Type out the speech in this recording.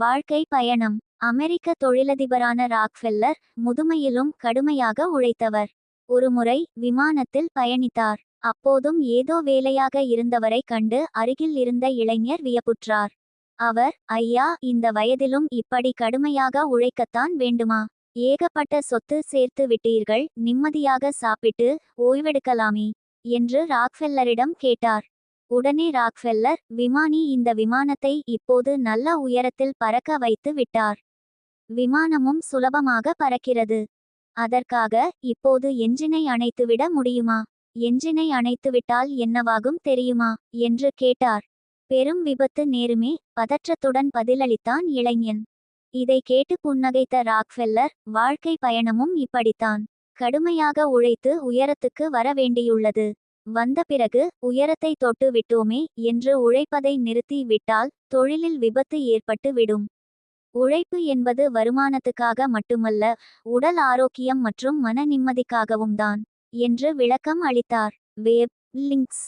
வாழ்க்கை பயணம். அமெரிக்க தொழிலதிபரான ராக்ஃபெல்லர் முதுமையிலும் கடுமையாக உழைத்தவர். ஒருமுறை விமானத்தில் பயணித்தார். அப்போதும் ஏதோ வேலையாக இருந்தவரை கண்டு அருகில் இருந்த இளைஞர் வியப்புற்றார். அவர், ஐயா, இந்த வயதிலும் இப்படி கடுமையாக உழைக்கத்தான் வேண்டுமா? ஏகப்பட்ட சொத்து சேர்த்து விட்டீர்கள், நிம்மதியாக சாப்பிட்டு ஓய்வெடுக்கலாமே என்று ராக்ஃபெல்லரிடம் கேட்டார். உடனே ராக்ஃபெல்லர், விமானி இந்த விமானத்தை இப்போது நல்ல உயரத்தில் பறக்க வைத்து விட்டார். விமானமும் சுலபமாக பறக்கிறது. அதற்காக இப்போது என்ஜினை அணைத்துவிட முடியுமா? என்ஜினை அணைத்துவிட்டால் என்னவாகும் தெரியுமா என்று கேட்டார். பெரும் விபத்து நேருமே, பதற்றத்துடன் பதிலளித்தான் இளைஞன். இதை கேட்டு புன்னகைத்த ராக்ஃபெல்லர், வாழ்க்கை பயணமும் இப்படித்தான். கடுமையாக உழைத்து உயரத்துக்கு வர வேண்டியுள்ளது. வந்த பிறகு உயரத்தை தொட்டு விட்டோமே என்று உழைப்பதை நிறுத்தி விட்டால் தொழிலில் விபத்து ஏற்பட்டு விடும். உழைப்பு என்பது வருமானத்துக்காக மட்டுமல்ல, உடல் ஆரோக்கியம் மற்றும் மன நிம்மதிக்காகவும் தான் என்று விளக்கம் அளித்தார். Web links